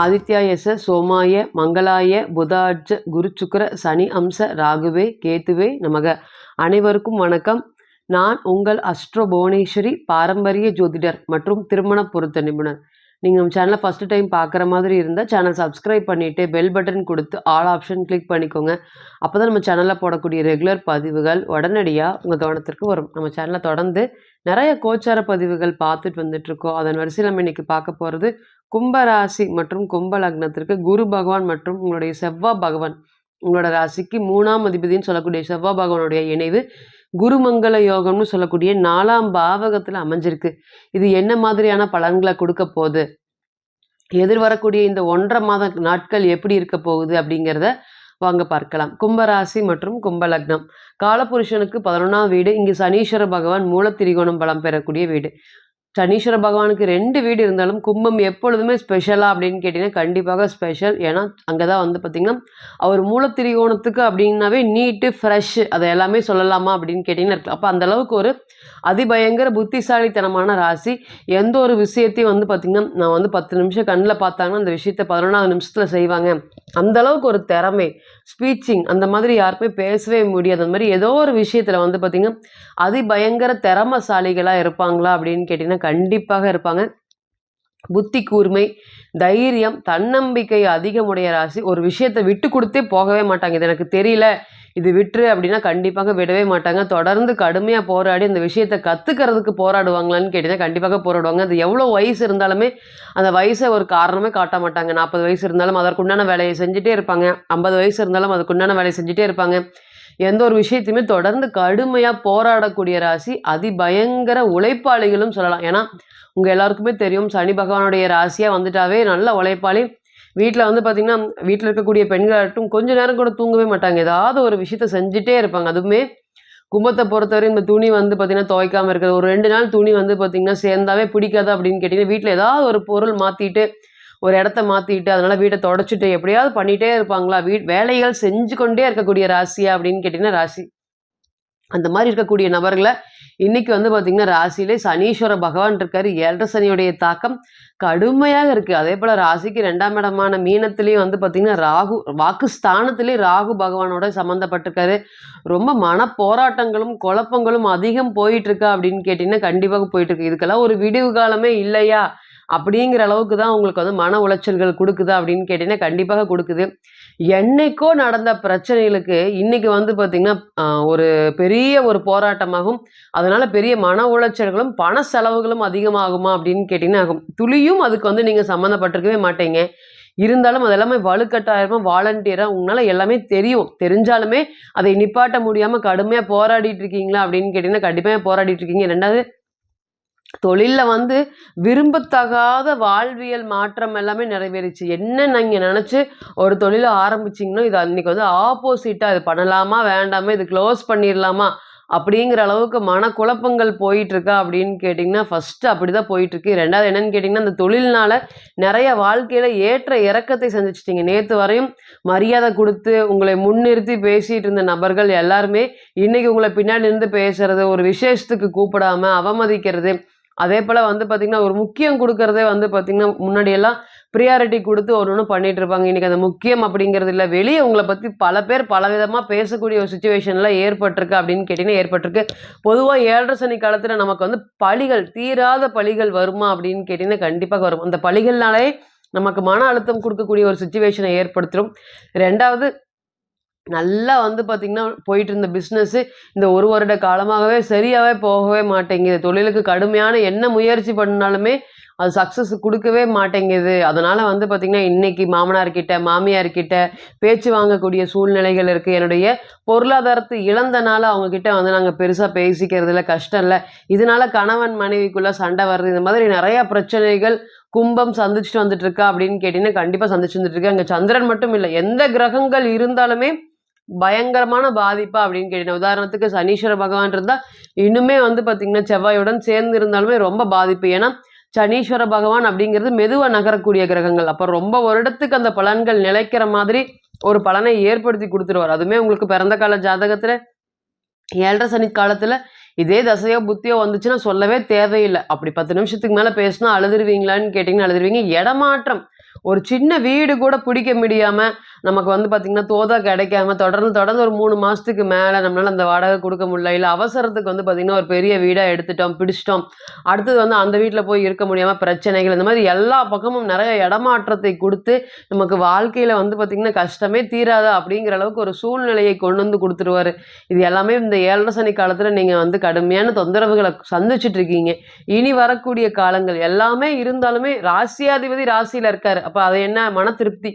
ஆதித்யாயச சோமாய மங்களாய புதாட்ச குருச்சுக்கர சனி அம்ச ராகுவே கேதுவே நமக. அனைவருக்கும் வணக்கம். நான் உங்கள் அஸ்ட்ரோ புவனேஸ்வரி, பாரம்பரிய ஜோதிடர் மற்றும் திருமண பொருத்த நிபுணர். நீங்கள் நம்ம சேனலை ஃபஸ்ட்டு டைம் பார்க்குற மாதிரி இருந்தால் சேனல் சப்ஸ்கிரைப் பண்ணிவிட்டு பெல் பட்டன் கொடுத்து ஆல் ஆப்ஷன் கிளிக் பண்ணிக்கோங்க. அப்போ தான் நம்ம சேனலில் போடக்கூடிய ரெகுலர் பதிவுகள் உடனடியாக உங்கள் கவனத்திற்கு வரும். நம்ம சேனலில் தொடர்ந்து நிறைய கோச்சார பதிவுகள் பார்த்துட்டு வந்துட்டுருக்கோம். அதன் வரிசையில் நம்ம இன்றைக்கி பார்க்க போகிறது கும்பராசி மற்றும் கும்ப லக்னத்திற்கு குரு பகவான் மற்றும் உங்களுடைய செவ்வாய் பகவான், உங்களோட ராசிக்கு 3ஆம் அதிபதினு சொல்லக்கூடிய செவ்வாய் பகவானுடைய இணைவு குருமங்கள யோகம்னு சொல்லக்கூடிய 4ஆம் பாவகத்தில் அமைஞ்சிருக்கு. இது என்ன மாதிரியான பலன்களை கொடுக்க போகுது, எதிர்வரக்கூடிய இந்த 1.5 மாத நாட்கள் எப்படி இருக்க போகுது அப்படிங்கிறத வாங்க பார்க்கலாம். கும்பராசி மற்றும் கும்ப லக்னம், காலபுருஷனுக்கு 11ஆம் வீடு. இங்கு சனீஸ்வர பகவான் மூலத்திரிகோணம் பலம் பெறக்கூடிய வீடு. சனீஸ்வர பகவானுக்கு 2 வீடு இருந்தாலும் கும்பம் எப்பொழுதுமே ஸ்பெஷலா அப்படின்னு கேட்டிங்கன்னா கண்டிப்பாக ஸ்பெஷல். ஏன்னா அங்கே தான் வந்து பார்த்திங்கன்னா அவர் மூலத்திரிகோணத்துக்கு அப்படின்னாவே நீட்டு ஃப்ரெஷ் அதை எல்லாமே சொல்லலாமா அப்படின்னு கேட்டிங்கன்னா இருக்கு. அப்போ அந்தளவுக்கு ஒரு அதிபயங்கர புத்திசாலித்தனமான ராசி. எந்த ஒரு விஷயத்தையும் வந்து பார்த்திங்கன்னா நான் வந்து 10 நிமிஷம் கண்ணில் பார்த்தாங்கன்னா அந்த விஷயத்தை 11ஆவது நிமிஷத்தில் செய்வாங்க. அந்தளவுக்கு ஒரு திறமை, ஸ்பீச்சிங் அந்த மாதிரி யாருமே பேசவே முடியாது. அந்த மாதிரி ஏதோ ஒரு விஷயத்தில் வந்து பார்த்திங்கன்னா அதிபயங்கர திறமசாலிகளாக இருப்பாங்களா அப்படின்னு கேட்டிங்கன்னா கண்டிப்பாக இருப்பாங்க. புத்தி கூர்மை, தைரியம், தன்னம்பிக்கை அதிகமுடைய ராசி. ஒரு விஷயத்தை விட்டு கொடுத்தே போகவே மாட்டாங்க. இது எனக்கு தெரியல, இது விட்டுரு அப்படின்னா கண்டிப்பாக விடவே மாட்டாங்க. தொடர்ந்து கடுமையாக போராடி அந்த விஷயத்தை கற்றுக்கிறதுக்கு போராடுவாங்களான்னு கேட்டிங்கன்னா கண்டிப்பாக போராடுவாங்க. அது எவ்வளோ வயசு இருந்தாலுமே அந்த வயசை ஒரு காரணமே காட்ட மாட்டாங்க. 40 வயசு இருந்தாலும் அதற்குண்டான வேலையை செஞ்சுட்டே இருப்பாங்க. 50 வயசு இருந்தாலும் அதுக்குண்டான வேலையை செஞ்சுட்டே இருப்பாங்க. எந்த ஒரு விஷயத்தையுமே தொடர்ந்து கடுமையாக போராடக்கூடிய ராசி. அதிபயங்கர உழைப்பாளிகளும் சொல்லலாம். ஏன்னா உங்கள் எல்லாருக்குமே தெரியும், சனி பகவானுடைய ராசியாக வந்துட்டாவே நல்ல உழைப்பாளி. வீட்டில் வந்து பார்த்திங்கன்னா வீட்டில் இருக்கக்கூடிய பெண்களாகட்டும் கொஞ்ச நேரம் கூட தூங்கவே மாட்டாங்க. ஏதாவது ஒரு விஷயத்த செஞ்சுட்டே இருப்பாங்க. அதுவுமே கும்பத்தை பொறுத்தவரை இந்த துணி வந்து பார்த்திங்கன்னா துவைக்காமல் இருக்கிறது, ஒரு 2 நாள் துணி வந்து பார்த்திங்கன்னா சேர்ந்தாவே பிடிக்காது அப்படின்னு கேட்டிங்கன்னா வீட்டில் ஏதாவது ஒரு பொருள் மாற்றிட்டு ஒரு இடத்த மாற்றிட்டு அதனால் வீட்டை தொடச்சிட்டு எப்படியாவது பண்ணிகிட்டே இருப்பாங்களா. வேலைகள் செஞ்சு கொண்டே இருக்கக்கூடிய ராசியா அப்படின்னு கேட்டிங்கன்னா ராசி. அந்த மாதிரி இருக்கக்கூடிய நபர்களை இன்றைக்கி வந்து பார்த்திங்கன்னா ராசியிலே சனீஸ்வர பகவான் இருக்கார். 7 சனியுடைய தாக்கம் கடுமையாக இருக்குது. அதே போல் ராசிக்கு 2ஆம் இடமான மீனத்துலேயும் வந்து பார்த்திங்கன்னா ராகு, வாக்குஸ்தானத்துலேயும் ராகு பகவானோட சம்மந்தப்பட்டிருக்காரு. ரொம்ப மன போராட்டங்களும் குழப்பங்களும் அதிகம் போயிட்டுருக்கா அப்படின்னு கேட்டிங்கன்னா கண்டிப்பாக போயிட்டுருக்கு. இதுக்கெல்லாம் ஒரு விடிவு காலமே இல்லையா அப்படிங்கிற அளவுக்கு தான் உங்களுக்கு வந்து மன உளைச்சல்கள் கொடுக்குதா அப்படின்னு கேட்டிங்கன்னா கண்டிப்பாக கொடுக்குது. என்னைக்கோ நடந்த பிரச்சனைகளுக்கு இன்றைக்கி வந்து பார்த்திங்கன்னா ஒரு பெரிய ஒரு போராட்டமாகும். அதனால் பெரிய மன உளைச்சல்களும் பண செலவுகளும் அதிகமாகுமா அப்படின்னு கேட்டிங்கன்னா ஆகும். துளியும் அதுக்கு வந்து நீங்கள் சம்மந்தப்பட்டிருக்கவே மாட்டீங்க. இருந்தாலும் அது எல்லாமே வலுக்கட்டாயமாக வாலண்டியராக உங்களால் எல்லாமே தெரியும். தெரிஞ்சாலுமே அதை நிப்பாட்ட முடியாமல் கடுமையாக போராடிட்டு இருக்கீங்களா அப்படின்னு கேட்டிங்கன்னா கண்டிப்பாக போராடிட்டு இருக்கீங்க. 2வது தொழிலில் வந்து விரும்பத்தகாத வாழ்வியல் மாற்றம் எல்லாமே நிறைவேறிச்சு. என்ன நீங்கள் நினச்சி ஒரு தொழிலை ஆரம்பிச்சிங்கன்னா இது அன்றைக்கி வந்து ஆப்போசிட்டாக இது பண்ணலாமா வேண்டாமா, இது க்ளோஸ் பண்ணிடலாமா அப்படிங்கிற அளவுக்கு மனக்குழப்பங்கள் போயிட்டுருக்கா அப்படின்னு கேட்டிங்கன்னா ஃபஸ்ட்டு அப்படி தான் போயிட்டுருக்கு. 2வது என்னென்னு கேட்டிங்கன்னா அந்த தொழில்னால் நிறைய வாழ்க்கையில் ஏற்ற இறக்கத்தை சந்திச்சிட்டிங்க. நேற்று வரையும் மரியாதை கொடுத்து உங்களை முன்னிறுத்தி பேசிகிட்டு இருந்த நபர்கள் எல்லாருமே இன்றைக்கி உங்களை பின்னாடி இருந்து பேசுகிறது, ஒரு விசேஷத்துக்கு கூப்பிடாமல் அவமதிக்கிறது, அதே போல் வந்து பார்த்திங்கன்னா ஒரு முக்கியம் கொடுக்கறதே வந்து பார்த்திங்கன்னா முன்னாடியெல்லாம் ப்ரியாரிட்டி கொடுத்து ஒன்று பண்ணிகிட்டு இருப்பாங்க. இன்றைக்கி அந்த முக்கியம் அப்படிங்கிறது இல்லை. வெளியே உங்களை பற்றி பல பேர் பலவிதமாக பேசக்கூடிய ஒரு சுச்சுவேஷன்லாம் ஏற்பட்டிருக்கு அப்படின்னு கேட்டிங்கன்னா ஏற்பட்டிருக்கு. பொதுவாக 7 சனி காலத்தில் நமக்கு வந்து பழிகள், தீராத பழிகள் வருமா அப்படின்னு கேட்டிங்கன்னா கண்டிப்பாக வரும். அந்த பழிகள்னாலே நமக்கு மன அழுத்தம் கொடுக்கக்கூடிய ஒரு சுச்சுவேஷனை ஏற்படுத்திடும். 2வது நல்லா வந்து பார்த்திங்கன்னா போயிட்டு இருந்த பிஸ்னஸ்ஸு இந்த 1 வருட காலமாகவே சரியாகவே போகவே மாட்டேங்குது. தொழிலுக்கு கடுமையான என்ன முயற்சி பண்ணாலுமே அது சக்ஸஸ் கொடுக்கவே மாட்டேங்குது. அதனால் வந்து பார்த்திங்கன்னா இன்றைக்கி மாமனார்கிட்ட மாமியார்கிட்ட பேச்சு வாங்கக்கூடிய சூழ்நிலைகள் இருக்குது. என்னுடைய பொருளாதாரத்தை இழந்தனால அவங்கக்கிட்ட வந்து நாங்கள் பெருசாக பேசிக்கிறதுல கஷ்டம் இல்லை. இதனால் கணவன் மனைவிக்குள்ளே சண்டை வர்றது, இந்த மாதிரி நிறையா பிரச்சனைகள் கும்பம் சந்திச்சுட்டு வந்துட்டுருக்கா அப்படின்னு கேட்டிங்கன்னா கண்டிப்பாக சந்திச்சு வந்துட்டுருக்கு. அங்கே சந்திரன் மட்டும் இல்லை, எந்த கிரகங்கள் இருந்தாலுமே பயங்கரமான பாதிப்பா அப்படின்னு கேட்டீங்கன்னா உதாரணத்துக்கு சனீஸ்வர பகவான் இருந்தால் இன்னுமே வந்து பார்த்திங்கன்னா செவ்வாயுடன் சேர்ந்து இருந்தாலுமே ரொம்ப பாதிப்பு. ஏன்னா சனீஸ்வர பகவான் அப்படிங்கிறது மெதுவாக நகரக்கூடிய கிரகங்கள். அப்போ ரொம்ப வருடத்துக்கு அந்த பலன்கள் நிலைக்கிற மாதிரி ஒரு பலனை ஏற்படுத்தி கொடுத்துருவார். அதுவுமே உங்களுக்கு பிறந்த கால ஜாதகத்தில் 7 சனி காலத்தில் இதே தசையோ புத்தியோ வந்துச்சுன்னா சொல்லவே தேவையில்லை. அப்படி 10 நிமிஷத்துக்கு மேலே பேசினா அழுதுருவீங்களான்னு கேட்டிங்கன்னா அழுதுருவீங்க. இடமாற்றம் ஒரு சின்ன வீடு கூட பிடிக்க முடியாம நமக்கு வந்து பார்த்தீங்கன்னா, தோதா கிடைக்காம தொடர்ந்து ஒரு 3 மாசத்துக்கு மேல நம்மளால அந்த வாடகை குடுக்க முடியல. இல்ல அவசரத்துக்கு வந்து பார்த்தீங்கன்னா, ஒரு பெரிய வீடா எடுத்துட்டோம், பிடிச்சிட்டோம். அடுத்தது வந்து அந்த வீட்ல போய் இருக்க முடியாம பிரச்சனைகள், இந்த மாரி எல்லா பக்கமும் நெறைய இடமாற்றத்தை குடுத்து, நமக்கு வாழ்க்கையில வந்து பார்த்தீங்கன்னா, கஷ்டமே தீராதா அப்படிங்கிற அளவுக்கு ஒரு சூழ்நிலையை கொண்டு வந்து குடுத்துருவாரு. இது எல்லாமே இந்த 7 சனி காலத்துல நீங்க வந்து கடுமையான தொந்தரவுகள சந்திச்சுட்டு இருக்கீங்க. இனி வரக்கூடிய காலங்கள் எல்லாமே இருந்தாலுமே ராசியாதிபதி ராசியில இருக்காரு. அப்ப அது என்ன மன திருப்தி.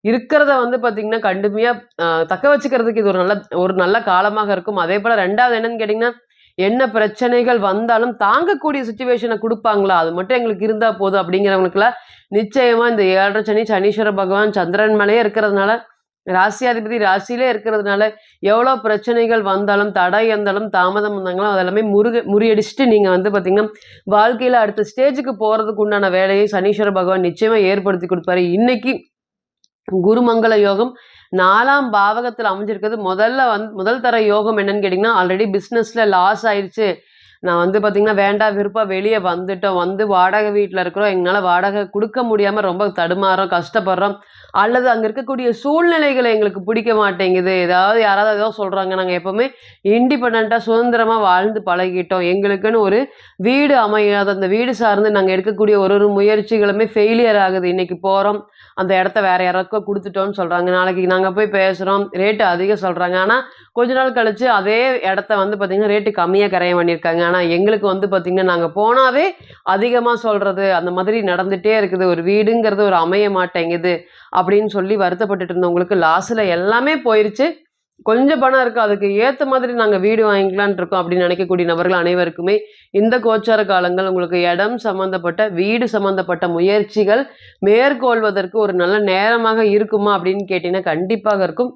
இருக்கிறத வந்து பார்த்தீங்கன்னா, கடுமையா தக்க வச்சுக்கிறதுக்கு இது ஒரு நல்ல காலமாக இருக்கும். அதேபோல 2வது என்னன்னு கேட்டீங்கன்னா, என்ன பிரச்சனைகள் வந்தாலும் தாங்கக்கூடிய சிச்சுவேஷன குடுப்பாங்களா? அது மட்டும் எங்களுக்கு இருந்தா போதும் அப்படிங்கிறவங்களுக்குலாம் நிச்சயமா இந்த 7 சனி, சனீஸ்வர பகவான் சந்திரன் மேலயே இருக்கிறதுனால, ராசியாதிபதி ராசியிலே இருக்கிறதுனால, எவ்வளோ பிரச்சனைகள் வந்தாலும், தடை இருந்தாலும், தாமதம் வந்தாங்களும் அதெல்லாமே முறியடிச்சுட்டு நீங்க வந்து பார்த்தீங்கன்னா, வாழ்க்கையில அடுத்த ஸ்டேஜுக்கு போறதுக்கு உண்டான வேலையை சனீஸ்வர பகவான் நிச்சயமா ஏற்படுத்தி குடுப்பாரு. இன்னைக்கு குருமங்கள யோகம் 4ஆம் பாவகத்துல அமைஞ்சிருக்கிறது. முதல் தர யோகம் என்னன்னு கேட்டீங்கன்னா, ஆல்ரெடி பிசினஸ்ல லாஸ் ஆயிருச்சு. நான் வந்து பார்த்தீங்கன்னா, வேண்டா வெறுப்பா வெளிய வந்துட்டோம். வந்து வாடகை வீட்ல இருக்கிறோம். எங்கனால வாடகை குடுக்க முடியாம ரொம்ப தடுமாறுறோம், கஷ்டப்படுறோம். அல்லது அங்க இருக்கக்கூடிய சூழ்நிலைகள் எங்களுக்கு பிடிக்க மாட்டேங்குது. யாராவது ஏதோ சொல்றாங்க. நாங்க எப்பவுமே இண்டிபெண்டன்ட்டா சுதந்திரமா வாழ்ந்து பழகிட்டோம். எங்களுக்குன்னு ஒரு வீடு அமையாது. அந்த வீடு சார்ந்து நாங்க எடுக்கக்கூடிய ஒரு முயற்சிகளுமே ஃபெயிலியர் ஆகுது. இன்னைக்கு போறோம். அந்த இடத்த வேற யாருக்கோ குடுத்துட்டோம்னு சொல்றாங்க. நாளைக்கு நாங்க போய் பேசுறோம். ரேட் அதிகம் சொல்றாங்க. ஆனா, கொஞ்ச நாள் கழிச்சு அதே இடத்த வந்து பார்த்தீங்கன்னா, ரேட்டு கம்மியா கிரயம் பண்ணியிருக்காங்க. ஆனா, எங்களுக்கு வந்து பார்த்தீங்கன்னா, நாங்க போனாவே அதிகமா சொல்றது, அந்த மாதிரி நடந்துட்டே இருக்குது. ஒரு வீடுங்கிறது ஒரு அமைய மாட்டேங்குது. அப்படின்னு சொல்லி வருத்தப்பட்டுட்டு இருந்தவங்களுக்கு லாஸ்ல எல்லாமே போயிருச்சு. கொஞ்சம் பணம் இருக்கு. அதுக்கு ஏத்த மாதிரி நாங்க வீடு வாங்கிக்கலான்ட்டு இருக்கோம் அப்படின்னு நினைக்கக்கூடிய நபர்கள் அனைவருக்குமே, இந்த கோச்சார காலங்கள் உங்களுக்கு இடம் சம்மந்தப்பட்ட, வீடு சம்மந்தப்பட்ட முயற்சிகள் மேற்கொள்வதற்கு ஒரு நல்ல நேரமாக இருக்குமா அப்படின்னு கேட்டீங்கன்னா, கண்டிப்பாக இருக்கும்.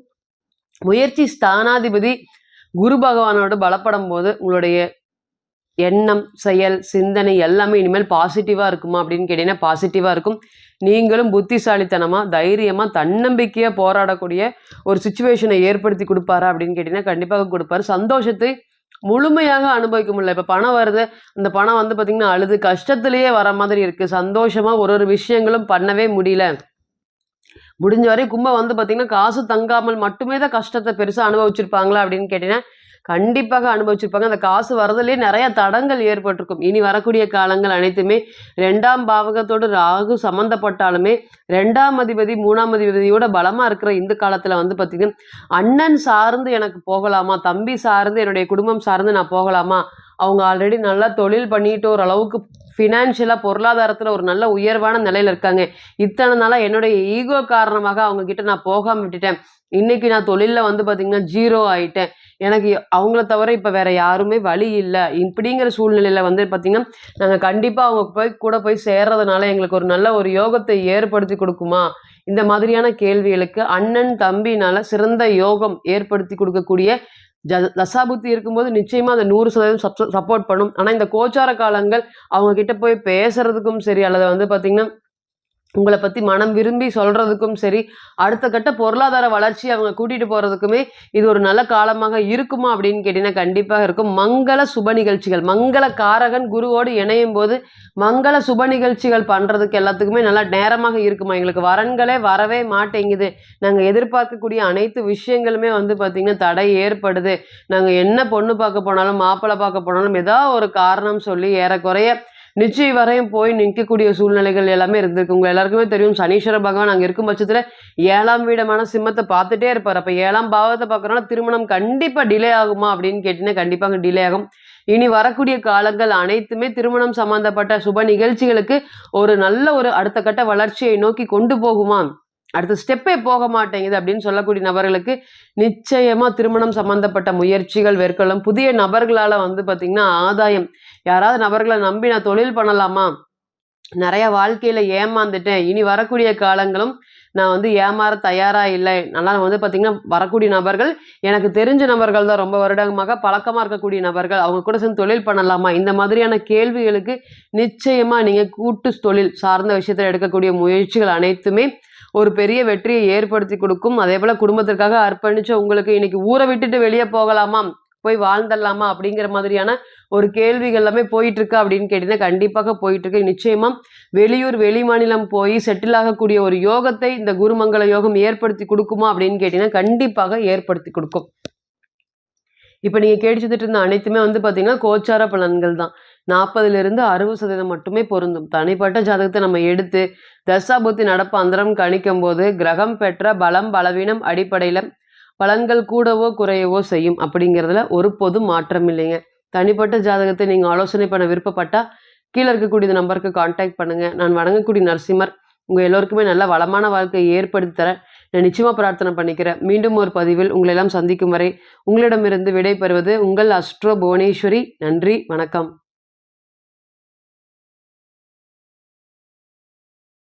முயற்சி ஸ்தானாதிபதி குரு பகவானோட பலப்படும்போது, உங்களுடைய எண்ணம், செயல், சிந்தனை எல்லாமே இனிமேல் பாசிட்டிவா இருக்குமா அப்படின்னு கேட்டீங்கன்னா, பாசிட்டிவா இருக்கும். நீங்களும் புத்திசாலித்தனமா, தைரியமா, தன்னம்பிக்கையா போராடக்கூடிய ஒரு சிச்சுவேஷனை ஏற்படுத்தி குடுப்பாரா அப்படின்னு கேட்டீங்கன்னா, கண்டிப்பாக குடுப்பாரு. சந்தோஷத்தை முழுமையாக அனுபவிக்க முடியல. இப்ப பணம் வருது. அந்த பணம் வந்து பார்த்தீங்கன்னா, அழுது கஷ்டத்திலேயே வர மாதிரி இருக்கு. சந்தோஷமா ஒரு விஷயங்களும் பண்ணவே முடியல. முடிஞ்ச வரை கும்பம் வந்து பார்த்தீங்கன்னா, காசு தங்காமல் மட்டுமே தான் கஷ்டத்த பெருசா அனுபவிச்சிருப்பாங்களா அப்படின்னு கேட்டீங்கன்னா, கண்டிப்பாக அனுபவிச்சிருப்பாங்க. அந்த காசு வரதிலேயே நெறைய தடங்கள் ஏற்பட்டிருக்கும். இனி வரக்கூடிய காலங்கள் அனைத்துமே 2ஆம் பாவகத்தோடு ராகு சம்மந்தப்பட்டாலுமே, 2ஆம் அதிபதி, 3ஆம் அதிபதியோட பலமா இருக்கிற இந்த காலத்துல வந்து பார்த்தீங்கன்னா, அண்ணன் சார்ந்து எனக்கு போகலாமா? தம்பி சார்ந்து, என்னுடைய குடும்பம் சார்ந்து நான் போகலாமா? அவங்க ஆல்ரெடி நல்லா தொழில் பண்ணிட்டு ஓரளவுக்கு ஃபினான்ஷியலா பொருளாதாரத்துல ஒரு நல்ல உயர்வான நிலையில இருக்காங்க. இத்தன நாளா என்னுடைய ஈகோ காரணமாக அவங்க கிட்ட நான் போகாம விட்டுட்டேன். இன்னைக்கு நான் தொழில்ல வந்து பார்த்தீங்கன்னா, 0 ஆயிட்டேன். எனக்கு அவங்கள தவிர இப்ப வேற யாருமே வழி இல்ல. இப்படிங்கிற சூழ்நிலையில வந்து பார்த்தீங்கன்னா, நாங்க கண்டிப்பா அவங்க கூட போய் சேர்றதுனால எங்களுக்கு ஒரு நல்ல ஒரு யோகத்தை ஏற்படுத்தி குடுக்குமா? இந்த மாதிரியான கேள்விகளுக்கு அண்ணன், தம்பினால சிறந்த யோகம் ஏற்படுத்தி குடுக்கக்கூடிய தசாபுத்தி இருக்கும்போது நிச்சயமா அது 100% சப்போர்ட் பண்ணும். ஆனா இந்த கோச்சார காலங்கள் அவங்க கிட்ட போய் பேசுறதுக்கும் சரி, அல்லது வந்து பார்த்தீங்கன்னா உங்கள பத்தி மனம் விரும்பி சொல்றதுக்கும் சரி, அடுத்த கட்ட பொருளாதார வளர்ச்சி அவங்க கூட்டிட்டு போறதுக்குமே, இது ஒரு நல்ல காலமாக இருக்குமா அப்படின்னு கேட்டீங்கன்னா, கண்டிப்பாக இருக்கும். மங்கள சுப நிகழ்ச்சிகள், மங்கள காரகன் குருவோடு இணையும்போது, மங்கள சுப நிகழ்ச்சிகள் பண்றதுக்கு எல்லாத்துக்குமே நல்ல நேரமாக இருக்குமா. எங்களுக்கு வரன்களே வரவே மாட்டேங்குது. நாங்க எதிர்பார்க்கக்கூடிய அனைத்து விஷயங்களுமே வந்து பார்த்தீங்கன்னா, தடை ஏற்படுது. நாங்க என்ன பொண்ணு பார்க்க போனாலும், மாப்பிள்ளை பார்க்க போனாலும், ஏதாவது ஒரு காரணம் சொல்லி ஏறக்குறைய நிச்சயம் வரையும் போய் நிற்கக்கூடிய சூழ்நிலைகள் எல்லாமே இருந்திருக்கு. உங்க எல்லாருக்குமே தெரியும் சனீஸ்வர பகவான் அங்க இருக்கும் பட்சத்துல 7ஆம் வீடமான சிம்மத்த பார்த்துட்டே இருப்பாரு. அப்ப 7ஆம் பாவத்த பார்க்கறனால திருமணம் கண்டிப்பா டிலே ஆகுமா அப்படின்னு கேட்டீங்கன்னா, கண்டிப்பாக டிலே ஆகும். இனி வரக்கூடிய காலங்கள் அனைத்துமே திருமணம் சம்பந்தப்பட்ட சுப நிகழ்ச்சிகளுக்கு ஒரு நல்ல ஒரு அடுத்த கட்ட வளர்ச்சியை நோக்கி கொண்டு போகுமா? அடுத்த ஸ்டெப்பே போக மாட்டேங்குது அப்படின்னு சொல்லக்கூடிய நபர்களுக்கு நிச்சயமா திருமணம் சம்பந்தப்பட்ட முயற்சிகள் மேற்கொள்ளும். புதிய நபர்களால வந்து பார்த்தீங்கன்னா, ஆதாயம். யாராவது நபர்கள நம்பி நான் தொழில் பண்ணலாமா? நெறைய வாழ்க்கையில ஏமாந்துட்டேன். இனி வரக்கூடிய காலங்களும் நான் வந்து ஏமாற தயாரா இல்லை. நல்லா வந்து பார்த்தீங்கன்னா, வரக்கூடிய நபர்கள் எனக்கு தெரிஞ்ச நபர்கள் தான். ரொம்ப வருடமாக பழக்கமா இருக்கக்கூடிய நபர்கள். அவங்க கூட சேர்ந்து தொழில் பண்ணலாமா? இந்த மாதிரியான கேள்விகளுக்கு நிச்சயமா நீங்க கூட்டு தொழில் சார்ந்த விஷயத்துல எடுக்கக்கூடிய முயற்சிகள் அனைத்துமே ஒரு பெரிய வெற்றியை ஏற்படுத்தி குடுக்கும். அதேபோல குடும்பத்திற்காக அர்ப்பணிச்ச உங்களுக்கு இன்னைக்கு ஊர விட்டுட்டு வெளிய போகலாமா? போய் வாழ்ந்துடலாமா அப்படிங்கிற மாதிரியான ஒரு கேள்விகள் எல்லாமே போயிட்டு இருக்கா அப்படின்னு கேட்டீங்கன்னா கண்டிப்பாக போயிட்டு இருக்கு. நிச்சயமா வெளியூர் வெளி மாநிலம் போய் செட்டில் ஆகக்கூடிய ஒரு யோகத்தை இந்த குருமங்கள யோகம் ஏற்படுத்தி கொடுக்குமா அப்படின்னு கேட்டீங்கன்னா கண்டிப்பாக ஏற்படுத்தி கொடுக்கும். இப்போ நீங்க கேட்டு சுத்திட்டு இருந்த அனைத்துமே வந்து பார்த்தீங்கன்னா கோச்சார பலன்கள் தான். 40லிருந்து 60% மட்டுமே பொருந்தும். தனிப்பட்ட ஜாதகத்தை நம்ம எடுத்து தசாபுத்தி நடப்பு அந்தரம் கணிக்கும்போது கிரகம் பெற்ற பலம் பலவீனம் அடிப்படையில் பலன்கள் கூடவோ குறையவோ செய்யும் அப்படிங்கிறதுல ஒரு பொது மாற்றம் இல்லைங்க. தனிப்பட்ட ஜாதகத்தை நீங்கள் ஆலோசனை பண்ண விருப்பப்பட்டா கீழே இருக்கக்கூடிய நம்பருக்கு கான்டாக்ட் பண்ணுங்க. நான் வணங்கக்கூடிய நரசிம்மர் உங்கள் எல்லோருக்குமே நல்ல வளமான வாழ்க்கையை ஏற்படுத்தி தர நான் நிச்சயமாக பிரார்த்தனை பண்ணிக்கிறேன். மீண்டும் ஒரு பதிவில் உங்களை எல்லாம் சந்திக்கும் வரை உங்களிடமிருந்து விடை பெறுவது உங்கள் அஸ்ட்ரோ புவனேஸ்வரி. நன்றி, வணக்கம்.